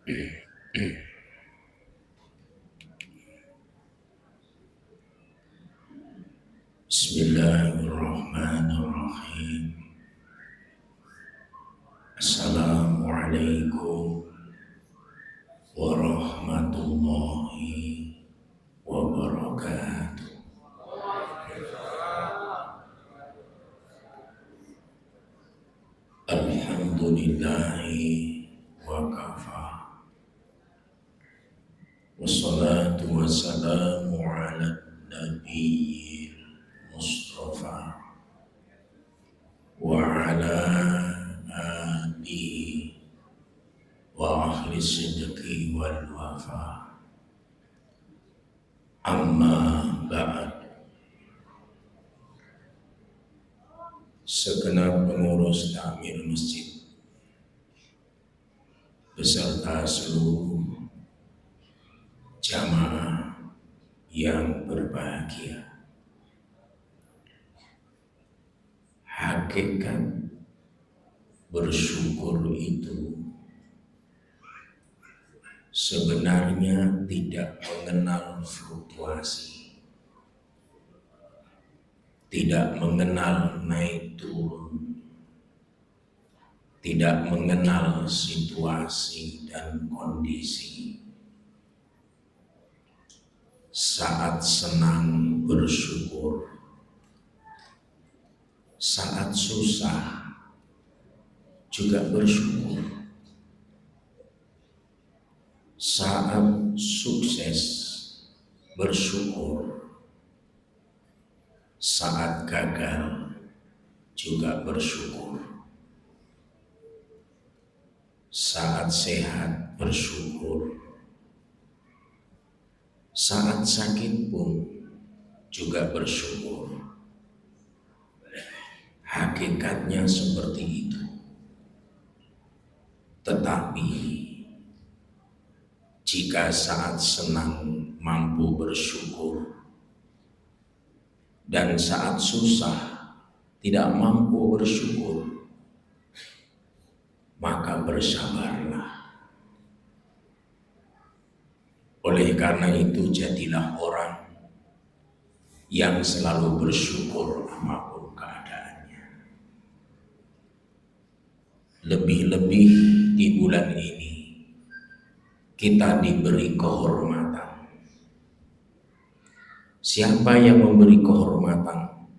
Bismillahirrahmanirrahim. Assalamualaikum warahmatullahi wabarakatuh. Alhamdulillahi wa kafa. Wassalatu wassalamu ala nabiyil mustafa wa ala alihi wa ahli sidqi wal wafa. Amma ba'd. Segenap pengurus takmir masjid beserta seluruh jamaah yang berbahagia. Hakikat bersyukur itu sebenarnya tidak mengenal fluktuasi, tidak mengenal naik turun, tidak mengenal situasi dan kondisi. Saat senang bersyukur, saat susah juga bersyukur, saat sukses bersyukur, saat gagal juga bersyukur, saat sehat bersyukur, saat sakit pun juga bersyukur. Hakikatnya seperti itu. Tetapi jika saat senang mampu bersyukur dan saat susah tidak mampu bersyukur, maka bersabarlah. Oleh karena itu, jadilah orang yang selalu bersyukur apapun keadaannya. Lebih-lebih di bulan ini kita diberi kehormatan. Siapa yang memberi kehormatan?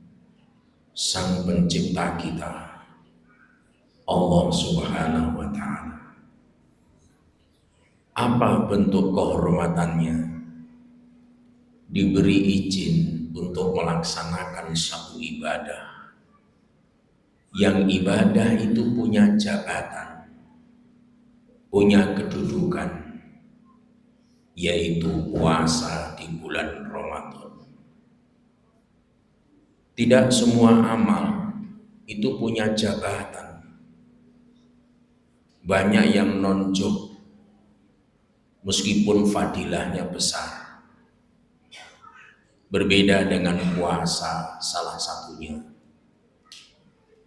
Sang pencipta kita, Allah Subhanahu wa Ta'ala. Apa bentuk kehormatannya? Diberi izin untuk melaksanakan satu ibadah, yang ibadah itu punya jabatan, punya kedudukan, yaitu puasa di bulan Ramadan. Tidak semua amal itu punya jabatan. Banyak yang nonjok meskipun fadilahnya besar. Berbeda dengan puasa salah satunya.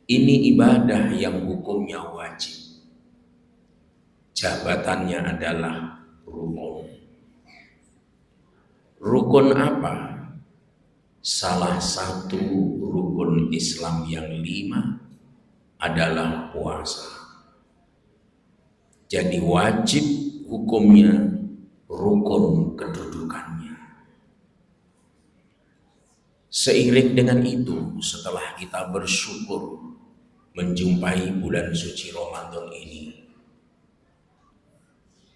Ini ibadah yang hukumnya wajib. Jabatannya adalah rukun. Rukun apa? Salah satu rukun Islam yang 5 adalah puasa. Jadi wajib hukumnya, rukun kedudukannya. Seiring dengan itu, setelah kita bersyukur menjumpai bulan suci Ramadan ini,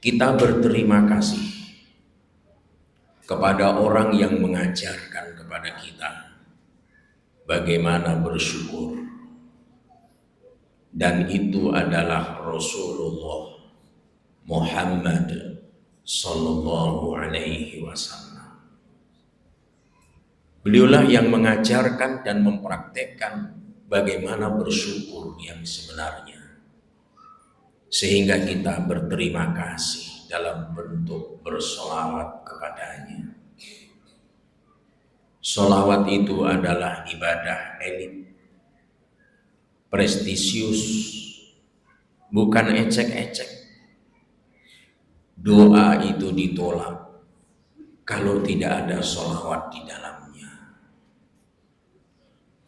kita berterima kasih kepada orang yang mengajarkan kepada kita bagaimana bersyukur, dan itu adalah Rasulullah Muhammad sallallahu alaihi wasallam. Beliaulah yang mengajarkan dan mempraktekkan bagaimana bersyukur yang sebenarnya, sehingga kita berterima kasih dalam bentuk bersolawat kepadanya. Solawat itu adalah ibadah elit, prestisius, bukan ecek-ecek. doa itu ditolak kalau tidak ada sholawat di dalamnya.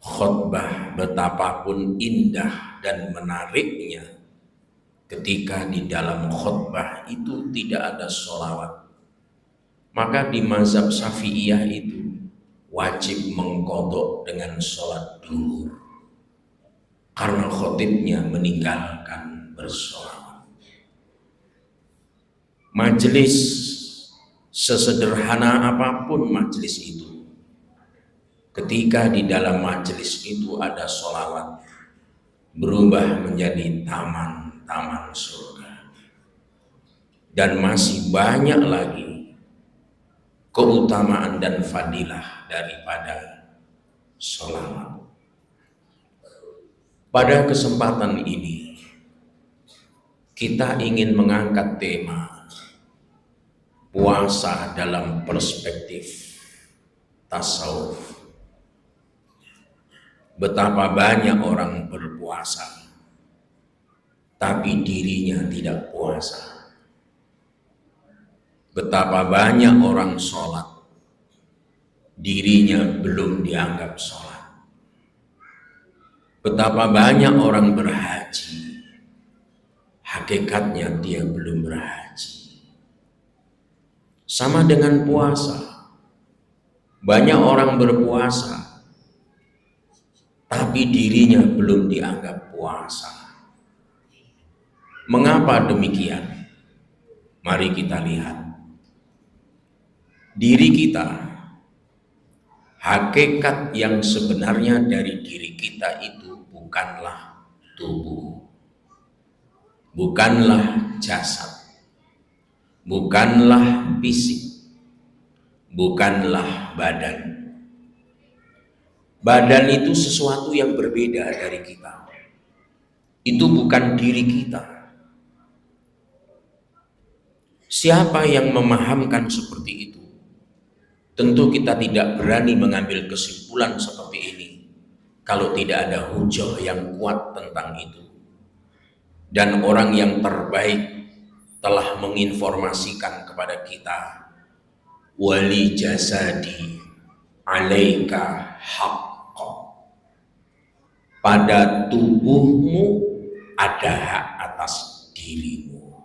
Khutbah betapapun indah dan menariknya, ketika di dalam khutbah itu tidak ada sholawat, maka di mazhab Syafi'iyah itu wajib mengqadha dengan sholat duhur karena khotibnya meninggalkan bersolawat. Majelis sesederhana apapun majelis itu, ketika di dalam majelis itu ada sholawat, berubah menjadi taman-taman surga. Dan masih banyak lagi keutamaan dan fadilah daripada sholawat. Pada kesempatan ini kita ingin mengangkat tema puasa dalam perspektif tasawuf. Betapa banyak orang berpuasa tapi dirinya tidak puasa. Betapa banyak orang sholat, dirinya belum dianggap sholat. Betapa banyak orang berhaji, hakikatnya dia belum berhaji. Sama dengan puasa, banyak orang berpuasa tapi dirinya belum dianggap puasa. Mengapa demikian? Mari kita lihat. Diri kita, hakikat yang sebenarnya dari diri kita itu bukanlah tubuh, bukanlah jasad, bukanlah fisik, bukanlah badan. Badan itu sesuatu yang berbeda dari kita. Itu bukan diri kita. Siapa yang memahamkan seperti itu? Tentu kita tidak berani mengambil kesimpulan seperti ini kalau tidak ada hujah yang kuat tentang itu. Dan orang yang terbaik telah menginformasikan kepada kita, wali jasadi alaika haqqa, pada tubuhmu ada hak atas dirimu.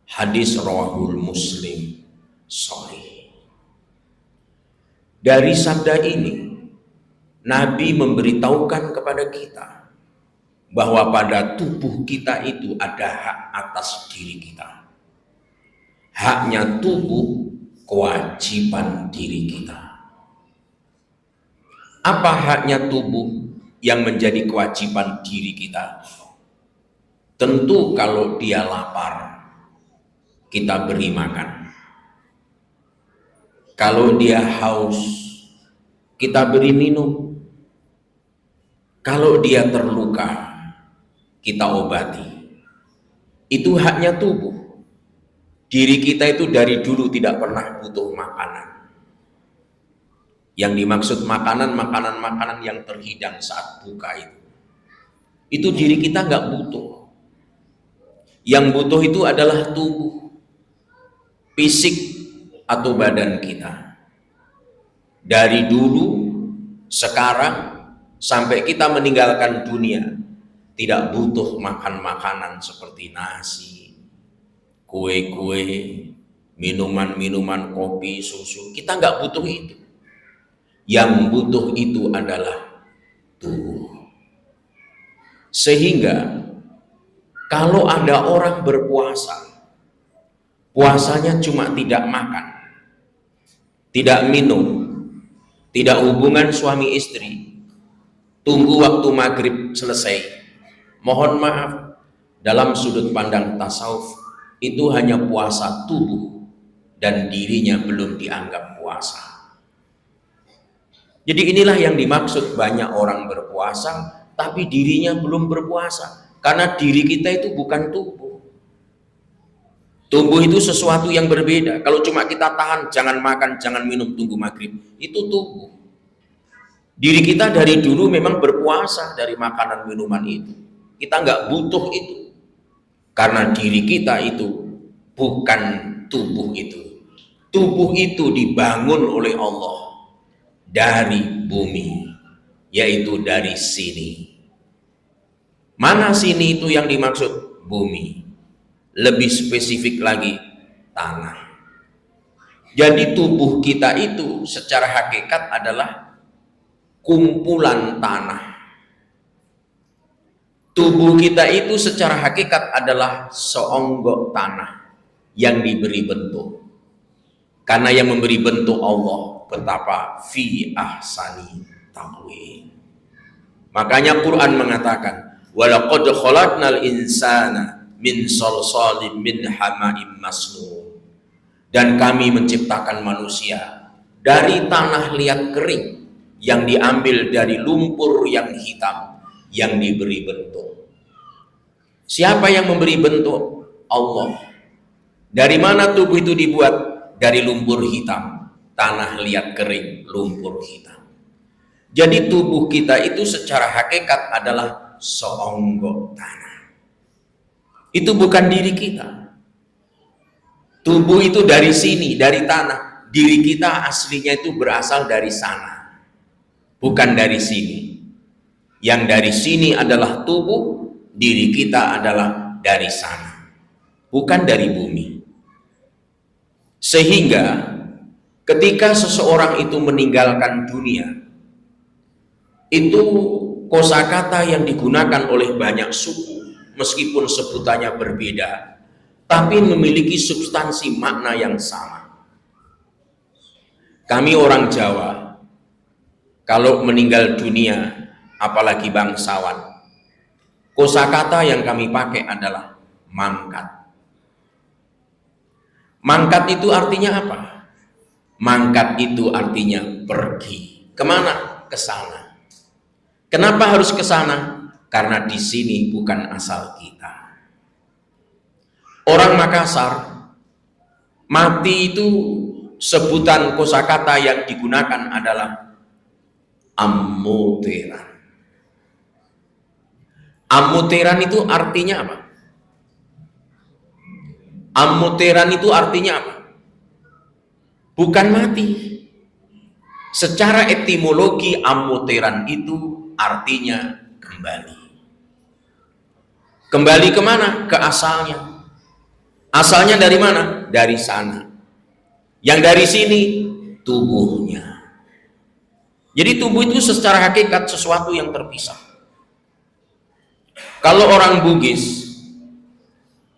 Hadis rawahul Muslim sahih. Dari sabda ini, Nabi memberitahukan kepada kita bahwa pada tubuh kita itu ada hak atas diri kita. Haknya tubuh, kewajiban diri kita. Apa haknya tubuh yang menjadi kewajiban diri kita? Tentu kalau dia lapar, kita beri makan. Kalau dia haus, kita beri minum. Kalau dia terluka, kita obati. Itu haknya tubuh. Diri kita itu dari dulu tidak pernah butuh makanan. Yang dimaksud makanan yang terhidang saat buka itu. Itu diri kita nggak butuh. Yang butuh itu adalah tubuh, fisik atau badan kita. Dari dulu, sekarang, sampai kita meninggalkan dunia, tidak butuh makan makanan seperti nasi, kue-kue, minuman-minuman kopi, susu. Kita nggak butuh itu. Yang butuh itu adalah tubuh. Sehingga kalau ada orang berpuasa, puasanya cuma tidak makan, tidak minum, tidak hubungan suami istri, tunggu waktu maghrib selesai. Mohon maaf, dalam sudut pandang tasawuf itu hanya puasa tubuh dan dirinya belum dianggap puasa. Jadi inilah yang dimaksud banyak orang berpuasa tapi dirinya belum berpuasa, karena diri kita itu bukan tubuh. Tubuh itu sesuatu yang berbeda. Kalau cuma kita tahan, jangan makan, jangan minum, tunggu maghrib, itu tubuh. Diri kita dari dulu memang berpuasa dari makanan minuman itu. Kita nggak butuh itu. Karena diri kita itu bukan tubuh itu. Tubuh itu dibangun oleh Allah dari bumi, yaitu dari sini. Mana sini itu yang dimaksud? Bumi. Lebih spesifik lagi, tanah. Jadi tubuh kita itu secara hakikat adalah kumpulan tanah. Tubuh kita itu secara hakikat adalah seonggok tanah yang diberi bentuk. Karena yang memberi bentuk Allah, betapa fi ahsani taqwim. Makanya Quran mengatakan, walaqad khalaqnal insana min salsalin min hama'im masnun. Dan kami menciptakan manusia dari tanah liat kering yang diambil dari lumpur yang hitam yang diberi bentuk. Siapa yang memberi bentuk? Allah. Dari mana tubuh itu dibuat? Dari lumpur hitam, tanah liat kering, lumpur hitam. Jadi tubuh kita itu secara hakikat adalah seonggok tanah. Itu bukan diri kita. Tubuh itu dari sini, dari tanah. Diri kita aslinya itu berasal dari sana, bukan dari sini. Yang dari sini adalah tubuh, diri kita adalah dari sana, bukan dari bumi. Sehingga ketika seseorang itu meninggalkan dunia, itu kosakata yang digunakan oleh banyak suku, meskipun sebutannya berbeda, tapi memiliki substansi makna yang sama. Kami orang Jawa, kalau meninggal dunia, apalagi bangsawan, kosakata yang kami pakai adalah mangkat. Mangkat itu artinya apa? Mangkat itu artinya pergi. Kemana? Ke sana. Kenapa harus ke sana? Karena di sini bukan asal kita. Orang Makassar, mati itu sebutan kosakata yang digunakan adalah amuteran. Amuteran itu artinya apa? Amuteran itu artinya apa? Bukan mati. Secara etimologi amuteran itu artinya kembali. Kembali kemana? Ke asalnya. Asalnya dari mana? Dari sana. Yang dari sini tubuhnya. Jadi tubuh itu secara hakikat sesuatu yang terpisah. Kalau orang Bugis,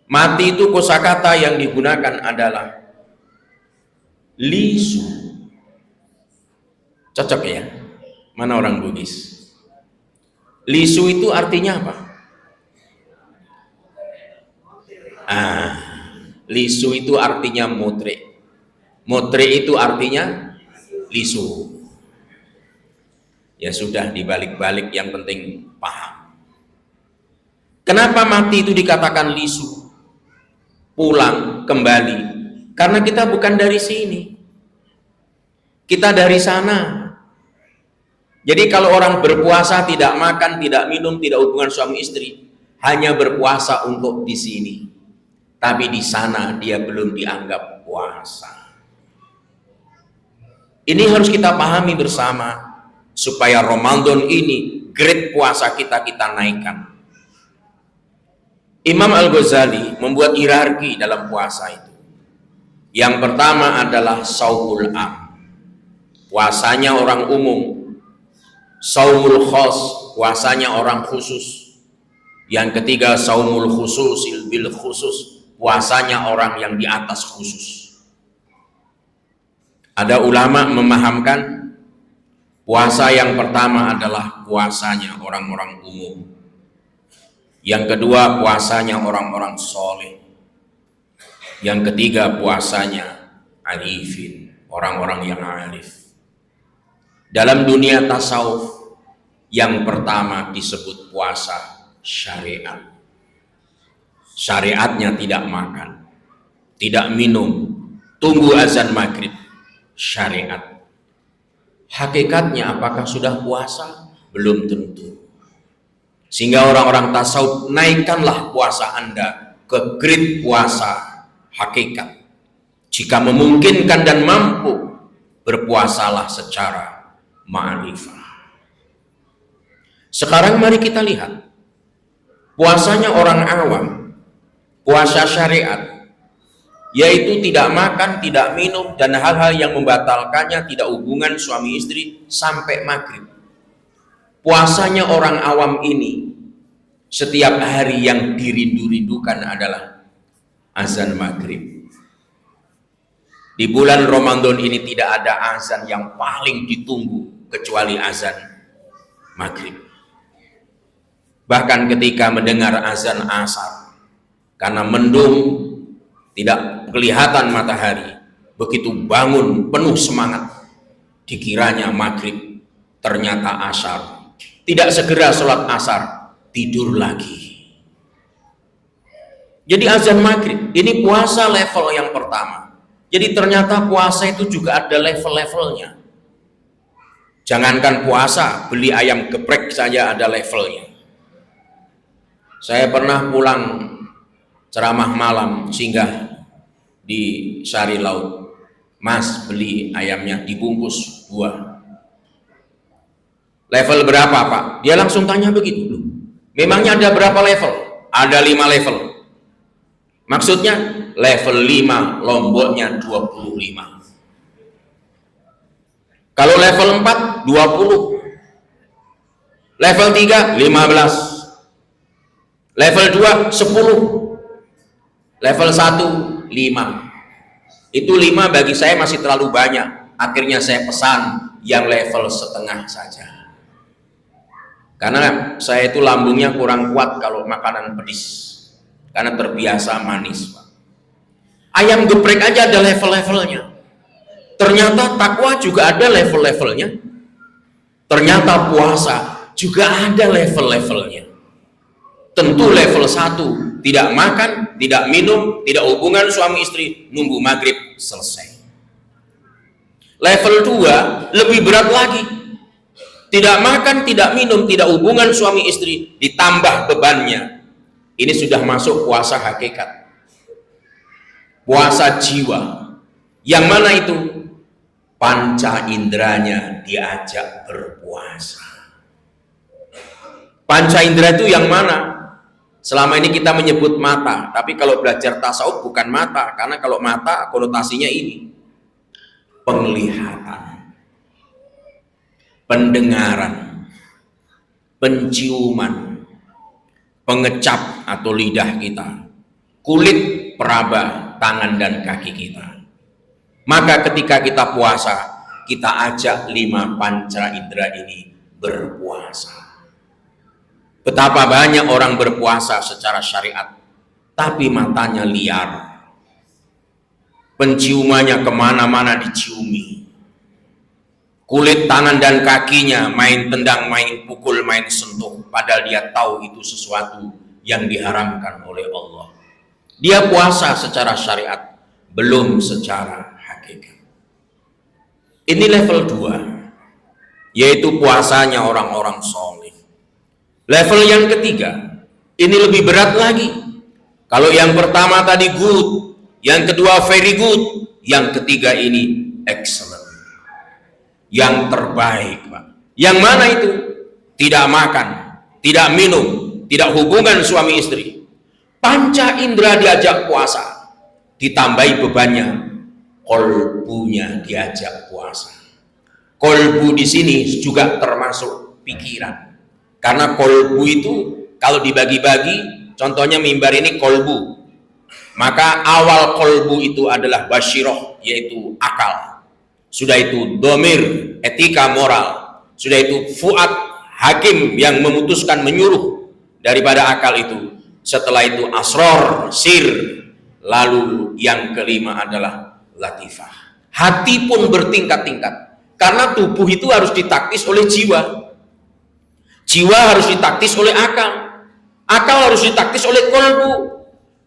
mati itu kosakata yang digunakan adalah lisu. Cocok ya? Mana orang Bugis? Lisu itu artinya apa? Lisu itu artinya motre. Motre itu artinya lisu. Ya sudah, dibalik-balik, yang penting paham. Kenapa mati itu dikatakan lisu? Pulang, kembali, karena kita bukan dari sini, kita dari sana. Jadi kalau orang berpuasa tidak makan, tidak minum, tidak hubungan suami istri, hanya berpuasa untuk di sini, tapi di sana dia belum dianggap puasa. Ini harus kita pahami bersama supaya Ramadan ini grade puasa kita naikkan. Imam Al-Ghazali membuat hierarki dalam puasa itu. Yang pertama adalah saumul am, puasanya orang umum. Saumul khos, puasanya orang khusus. Yang ketiga saumul khususil bil khusus, puasanya orang yang di atas khusus. Ada ulama memahamkan puasa yang pertama adalah puasanya orang-orang umum. Yang kedua puasanya orang-orang soleh. Yang ketiga puasanya arifin, orang-orang yang arif. Dalam dunia tasawuf, yang pertama disebut puasa syariat. Syariatnya tidak makan, tidak minum, tunggu azan maghrib. Syariat. Hakikatnya apakah sudah puasa? Belum tentu. Sehingga orang-orang tasawuf, naikkanlah puasa Anda ke grade puasa hakikat. Jika memungkinkan dan mampu, berpuasalah secara ma'rifah. Sekarang mari kita lihat puasanya orang awam, puasa syariat, yaitu tidak makan, tidak minum, dan hal-hal yang membatalkannya, tidak hubungan suami istri sampai maghrib. Puasanya orang awam ini, setiap hari yang dirindu-rindukan adalah azan maghrib. Di bulan Ramadan ini tidak ada azan yang paling ditunggu kecuali azan maghrib. Bahkan ketika mendengar azan asar, karena mendung tidak kelihatan matahari, begitu bangun penuh semangat, dikiranya maghrib, ternyata asar. Tidak segera sholat asar, tidur lagi. Jadi azan maghrib ini puasa level yang pertama. Jadi ternyata puasa itu juga ada level-levelnya. Jangankan puasa, beli ayam geprek saja ada levelnya. Saya pernah pulang ceramah malam singgah di Sari Laut. Mas, beli ayamnya dibungkus 2. Level berapa Pak? Dia langsung tanya begitu. Memangnya ada berapa level? Ada 5 level. Maksudnya level 5 lomboknya 25. Kalau level 4 20. Level 3 15. Level 2 10. Level 1 5. Itu 5 bagi saya masih terlalu banyak. Akhirnya saya pesan yang level setengah saja. Karena saya itu lambungnya kurang kuat kalau makanan pedis. Karena terbiasa manis, Pak. Ayam geprek aja ada level-levelnya. Ternyata takwa juga ada level-levelnya. Ternyata puasa juga ada level-levelnya. Tentu level 1 tidak makan, tidak minum, tidak hubungan suami istri, nunggu maghrib selesai. Level 2 lebih berat lagi. Tidak makan, tidak minum, tidak hubungan suami istri, ditambah bebannya. Ini sudah masuk puasa hakikat, puasa jiwa. Yang mana itu? Panca inderanya diajak berpuasa. Panca indera itu yang mana? Selama ini kita menyebut mata, tapi kalau belajar tasawuf bukan mata, karena kalau mata konotasinya ini penglihatan, pendengaran, penciuman, pengecap atau lidah kita, kulit, peraba, tangan dan kaki kita. Maka ketika kita puasa, kita ajak 5 panca indera ini berpuasa. Betapa banyak orang berpuasa secara syariat, tapi matanya liar, penciumannya kemana-mana diciumi, kulit tangan dan kakinya main tendang, main pukul, main sentuh, padahal dia tahu itu sesuatu yang diharamkan oleh Allah. Dia puasa secara syariat, belum secara hakikat. Ini level 2, yaitu puasanya orang-orang soleh. Level yang ketiga, ini lebih berat lagi. Kalau yang pertama tadi good, yang kedua very good, yang ketiga ini excellent, yang terbaik, Pak. Yang mana itu? Tidak makan, tidak minum, tidak hubungan suami istri. Panca indera diajak puasa, ditambahi bebannya, kolbunya diajak puasa. Kolbu di sini juga termasuk pikiran. Karena kolbu itu kalau dibagi-bagi, contohnya mimbar ini kolbu. Maka awal kolbu itu adalah basyiroh, yaitu akal. Sudah itu domir, etika moral. Sudah itu fuad, hakim yang memutuskan menyuruh daripada akal itu. Setelah itu asror, sir. Lalu yang kelima adalah latifah. Hati pun bertingkat-tingkat. Karena tubuh itu harus ditaktis oleh jiwa. Jiwa harus ditaktis oleh akal. Akal harus ditaktis oleh kolbu.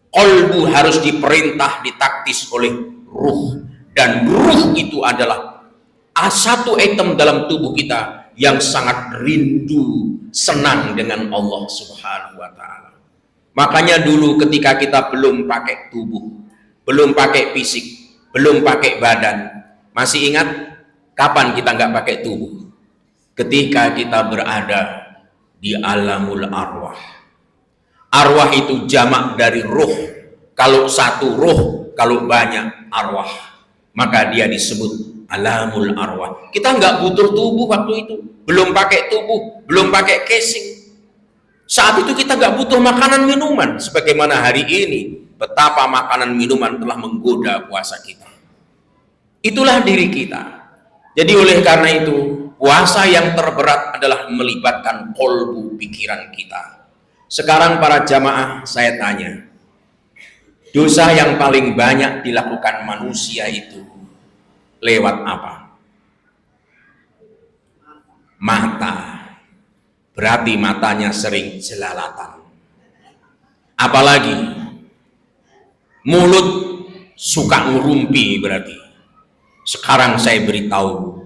Kolbu harus diperintah, ditaktis oleh ruh. Dan ruh itu adalah satu item dalam tubuh kita yang sangat rindu, senang dengan Allah Subhanahu wa Ta'ala. Makanya dulu ketika kita belum pakai tubuh, belum pakai fisik, belum pakai badan. Masih ingat kapan kita nggak pakai tubuh? Ketika kita berada di alamul arwah. Arwah itu jamak dari ruh. Kalau satu ruh, kalau banyak arwah, maka dia disebut alamul arwah. Kita nggak butuh tubuh waktu itu, belum pakai tubuh, belum pakai casing. Saat itu kita nggak butuh makanan minuman, sebagaimana hari ini betapa makanan minuman telah menggoda puasa kita. Itulah diri kita. Jadi oleh karena itu, puasa yang terberat adalah melibatkan kolbu pikiran kita. Sekarang para jamaah, saya tanya, dosa yang paling banyak dilakukan manusia itu lewat apa? Mata. Berarti matanya sering jelalatan. Apalagi mulut suka ngurumpi berarti. Sekarang saya beritahu,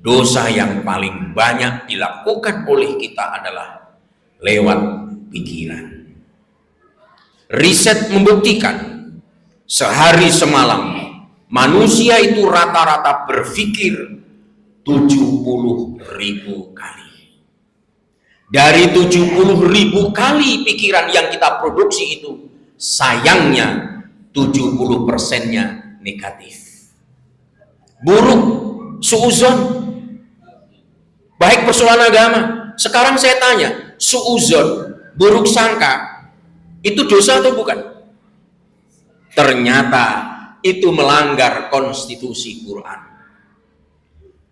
dosa yang paling banyak dilakukan oleh kita adalah lewat pikiran. Riset membuktikan sehari semalam manusia itu rata-rata berpikir 70.000 kali. Dari 70.000 kali pikiran yang kita produksi itu, sayangnya 70%-nya negatif. Buruk, suuzon, baik persoalan agama. Sekarang saya tanya, suuzon, buruk sangka, itu dosa atau bukan? Ternyata itu melanggar konstitusi Quran.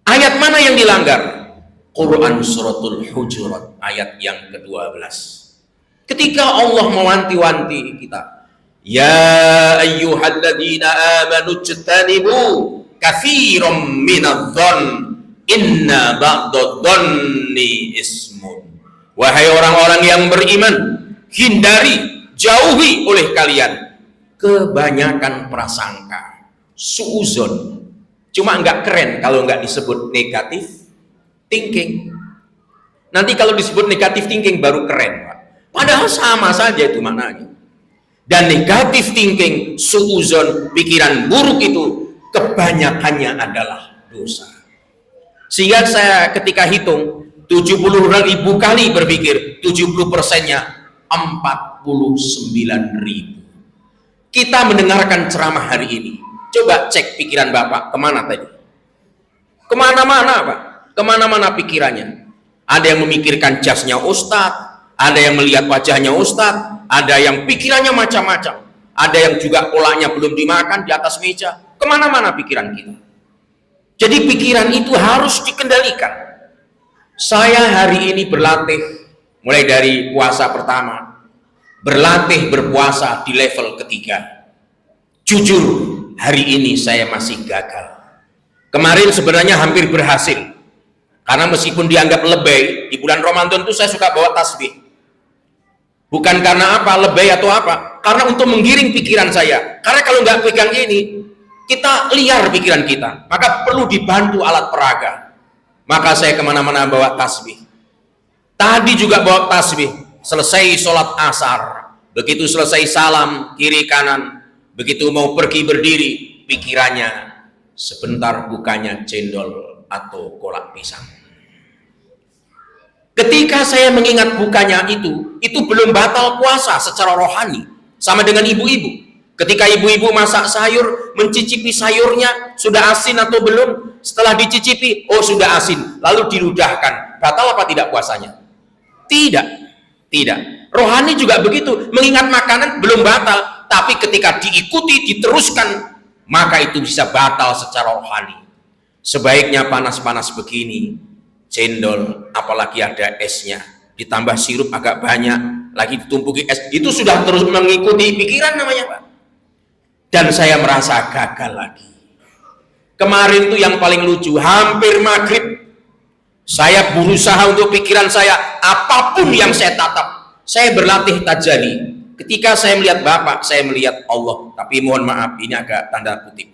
Ayat mana yang dilanggar? Quran suratul Hujurat ayat yang ke-12. Ketika Allah mewanti-wanti kita, ya ayyuhalladzina amanu ijtanibu katsiran minadh-dhonn inna ba'dadh-dhonni ismun. Wahai orang-orang yang beriman, hindari, jauhi oleh kalian kebanyakan prasangka, suuzon. Cuma nggak keren kalau nggak disebut negatif thinking. Nanti kalau disebut negatif thinking baru keren, Pak. Padahal sama saja itu maknanya. Dan negatif thinking, suuzon, pikiran buruk itu kebanyakannya adalah dosa. Sehingga saya ketika hitung 70.000 kali berpikir, 70%-nya 49.000. Kita mendengarkan ceramah hari ini. Coba cek pikiran Bapak, kemana tadi? Kemana-mana, Pak. Kemana-mana pikirannya. Ada yang memikirkan jasnya Ustadz, ada yang melihat wajahnya Ustadz, ada yang pikirannya macam-macam, ada yang juga kolaknya belum dimakan di atas meja. Kemana-mana pikiran kita. Jadi pikiran itu harus dikendalikan. Saya hari ini berlatih, mulai dari puasa pertama, berlatih berpuasa di level ketiga. Jujur, hari ini saya masih gagal. Kemarin sebenarnya hampir berhasil. Karena meskipun dianggap lebay, di bulan Ramadan itu saya suka bawa tasbih. Bukan karena apa, lebay atau apa, karena untuk menggiring pikiran saya. Karena kalau nggak pegang ini, kita liar pikiran kita. Maka perlu dibantu alat peraga. Maka saya kemana-mana bawa tasbih. Tadi juga bawa tasbih. Selesai sholat asar, begitu selesai salam kiri kanan, begitu mau pergi berdiri, pikirannya sebentar bukanya cendol atau kolak pisang. Ketika saya mengingat bukanya itu belum batal puasa secara rohani. Sama dengan ibu-ibu. Ketika ibu-ibu masak sayur, mencicipi sayurnya, sudah asin atau belum? Setelah dicicipi, oh sudah asin. Lalu diludahkan. Batal apa tidak puasanya? Tidak. Tidak. Rohani juga begitu. Mengingat makanan belum batal. Tapi ketika diikuti, diteruskan, maka itu bisa batal secara rohani. Sebaiknya panas-panas begini, cendol, apalagi ada esnya, ditambah sirup agak banyak, lagi ditumpuki es, itu sudah terus mengikuti pikiran namanya, Pak. Dan saya merasa gagal lagi. Kemarin tuh yang paling lucu, hampir maghrib, saya berusaha untuk pikiran saya, apapun yang saya tatap, saya berlatih tajali. Ketika saya melihat Bapak, saya melihat Allah, tapi mohon maaf, ini agak tanda kutip.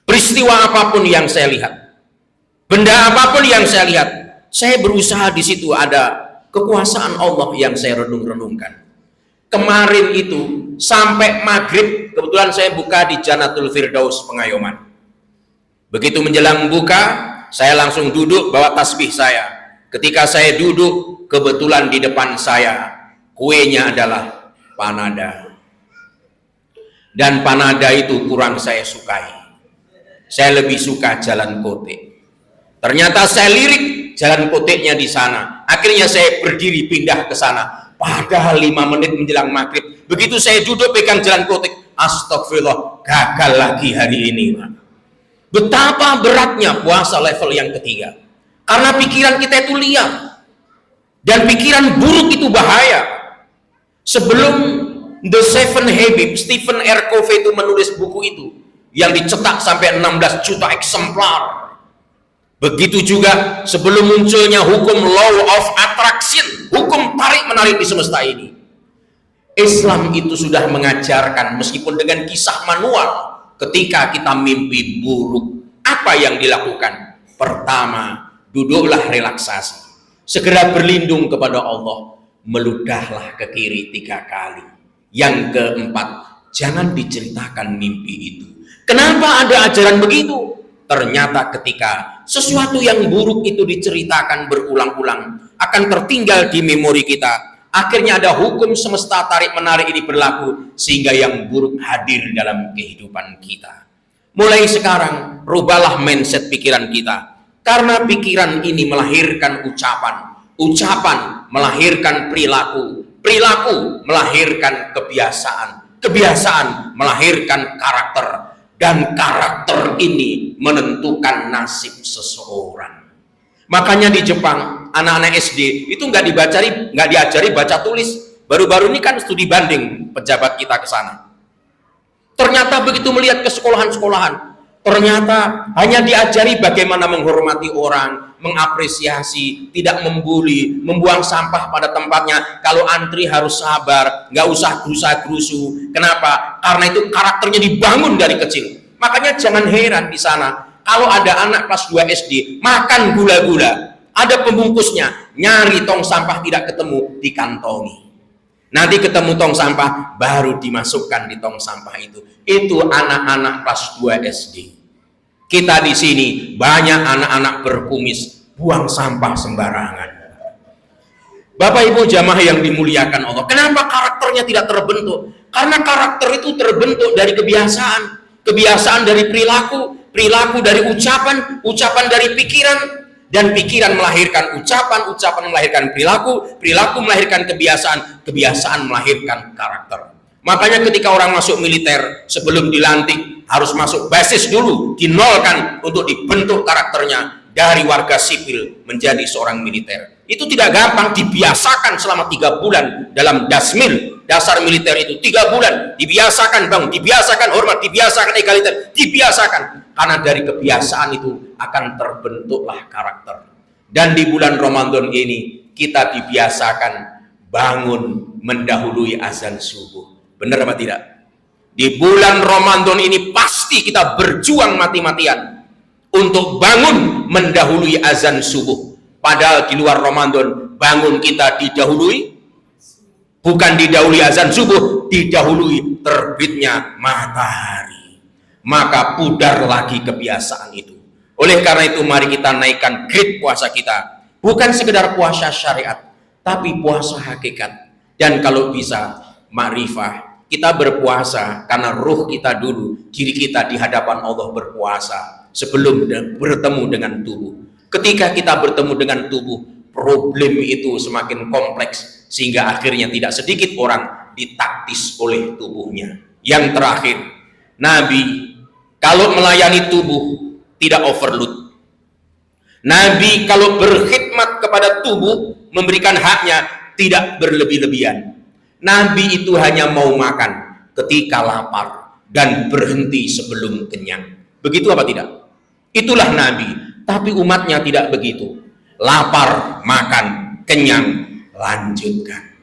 Peristiwa apapun yang saya lihat, benda apapun yang saya lihat, saya berusaha di situ ada kekuasaan Allah yang saya renung-renungkan. Kemarin itu sampai maghrib, Kebetulan saya buka di Jannatul Firdaus Pengayoman. Begitu menjelang buka, saya langsung duduk bawa tasbih saya. Ketika saya duduk, kebetulan di depan saya kuenya adalah panada. Dan panada itu kurang saya sukai. Saya lebih suka jalan kotek. Ternyata saya lirik jalan koteknya di sana. Akhirnya saya berdiri pindah ke sana. Padahal 5 menit menjelang maghrib. Begitu saya duduk pegang jalan kotek, astagfirullah, gagal lagi hari ini. Betapa beratnya puasa level yang ketiga. Karena pikiran kita itu liar. Dan pikiran buruk itu bahaya. Sebelum The Seven Habits, Stephen R. Covey itu menulis buku itu yang dicetak sampai 16 juta eksemplar. Begitu juga sebelum munculnya hukum law of attraction, hukum tarik-menarik di semesta ini. Islam itu sudah mengajarkan, meskipun dengan kisah manual, ketika kita mimpi buruk, apa yang dilakukan? Pertama, duduklah relaksasi. Segera berlindung kepada Allah. Meludahlah ke kiri 3 kali. Yang keempat, jangan diceritakan mimpi itu. Kenapa ada ajaran begitu? Ternyata ketika sesuatu yang buruk itu diceritakan berulang-ulang, akan tertinggal di memori kita. Akhirnya ada hukum semesta tarik-menarik ini berlaku, sehingga yang buruk hadir dalam kehidupan kita. Mulai sekarang, rubahlah mindset pikiran kita. Karena pikiran ini melahirkan ucapan. Ucapan melahirkan perilaku. Perilaku melahirkan kebiasaan. Kebiasaan melahirkan karakter. Dan karakter ini menentukan nasib seseorang. Makanya di Jepang, anak-anak SD itu nggak diajari baca tulis. Baru-baru ini kan studi banding pejabat kita ke sana. Ternyata begitu melihat ke sekolahan-sekolahan, ternyata hanya diajari bagaimana menghormati orang, mengapresiasi, tidak membuli, membuang sampah pada tempatnya. Kalau antri harus sabar, nggak usah gerusa-gerusu. Kenapa? Karena itu karakternya dibangun dari kecil. Makanya jangan heran di sana, kalau ada anak kelas 2 SD, makan gula-gula, ada pembungkusnya, nyari tong sampah tidak ketemu, dikantongi. Nanti ketemu tong sampah, baru dimasukkan di tong sampah itu. Itu anak-anak kelas 2 SD. Kita di sini banyak anak-anak berkumis, buang sampah sembarangan. Bapak Ibu jamaah yang dimuliakan Allah, kenapa karakternya tidak terbentuk? Karena karakter itu terbentuk dari kebiasaan, kebiasaan dari perilaku, perilaku dari ucapan, ucapan dari pikiran, dan pikiran melahirkan ucapan, ucapan melahirkan perilaku, perilaku melahirkan kebiasaan, kebiasaan melahirkan karakter. Makanya ketika orang masuk militer, sebelum dilantik harus masuk basis dulu, dinolkan untuk dibentuk karakternya dari warga sipil menjadi seorang militer. Itu tidak gampang, dibiasakan selama 3 bulan dalam dasmil, dasar militer itu 3 bulan dibiasakan bang, dibiasakan hormat, dibiasakan egaliter, dibiasakan. Karena dari kebiasaan itu akan terbentuklah karakter. Dan di bulan Ramadan ini kita dibiasakan bangun mendahului azan subuh. Benar apa tidak? Di bulan Ramadan ini pasti kita berjuang mati-matian untuk bangun mendahului azan subuh. Padahal di luar Ramadan bangun kita didahului, bukan didahului azan subuh, didahului terbitnya matahari. Maka pudar lagi kebiasaan itu. Oleh karena itu mari kita naikkan grade puasa kita. Bukan sekedar puasa syariat, tapi puasa hakikat. Dan kalau bisa makrifah, kita berpuasa karena ruh kita dulu, diri kita di hadapan Allah berpuasa sebelum bertemu dengan tubuh. Ketika kita bertemu dengan tubuh, problem itu semakin kompleks sehingga akhirnya tidak sedikit orang ditaktis oleh tubuhnya. Yang terakhir, Nabi kalau melayani tubuh tidak overload. Nabi kalau berkhidmat kepada tubuh, memberikan haknya tidak berlebih-lebihan. Nabi itu hanya mau makan ketika lapar dan berhenti sebelum kenyang. Begitu apa tidak? Itulah Nabi. Tapi umatnya tidak begitu. Lapar, makan, kenyang, lanjutkan.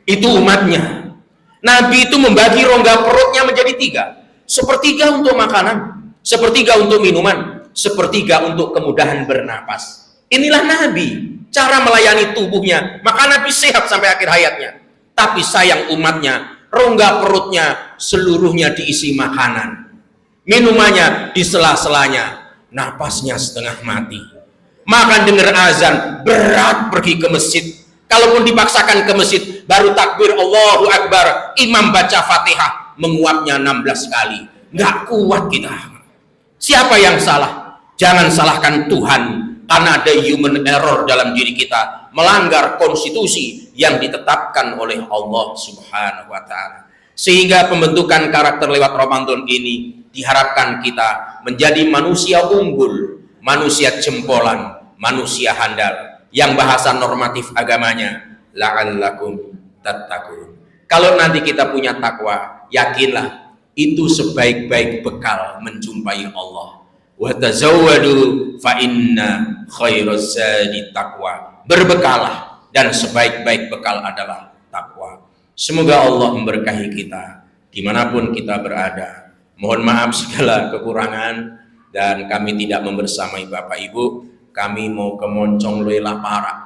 Itu umatnya. Nabi itu membagi rongga perutnya menjadi 3. Sepertiga untuk makanan, sepertiga untuk minuman, sepertiga untuk kemudahan bernapas. Inilah Nabi. Cara melayani tubuhnya. Maka Nabi sehat sampai akhir hayatnya. Tapi sayang umatnya rongga perutnya seluruhnya diisi makanan, minumannya di sela-selanya, napasnya setengah mati. Makan dengar azan, berat pergi ke masjid. Kalaupun dipaksakan ke masjid, baru takbir Allahu Akbar, imam baca Fatihah, menguapnya 16 kali. Nggak kuat kita. Siapa yang salah? Jangan salahkan Tuhan, karena ada human error dalam diri kita, melanggar konstitusi yang ditetapkan oleh Allah Subhanahu wa Ta'ala. Sehingga pembentukan karakter lewat Ramadan ini diharapkan kita menjadi manusia unggul, manusia jempolan, manusia handal, yang bahasa normatif agamanya la'allakum tattaqun. Kalau nanti kita punya takwa, yakinlah itu sebaik-baik bekal menjumpai Allah. Wa tazawwadu fa inna khairaz zadi taqwa. Berbekalah, dan sebaik-baik bekal adalah takwa. Semoga Allah memberkahi kita dimanapun kita berada. Mohon maaf segala kekurangan, dan kami tidak membersamai Bapak Ibu. Kami mau ke Moncong Lela Parak,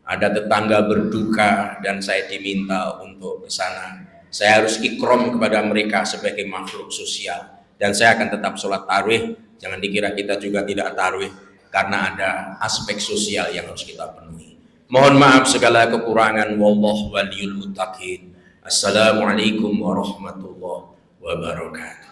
ada tetangga berduka dan saya diminta untuk ke sana. Saya harus ikrom kepada mereka sebagai makhluk sosial, dan saya akan tetap sholat tarawih. Jangan dikira kita juga tidak tarawih, karena ada aspek sosial yang harus kita penuhi. Mohon maaf segala kekurangan. Wallahu waliyul muttaqin. Assalamualaikum warahmatullahi wabarakatuh.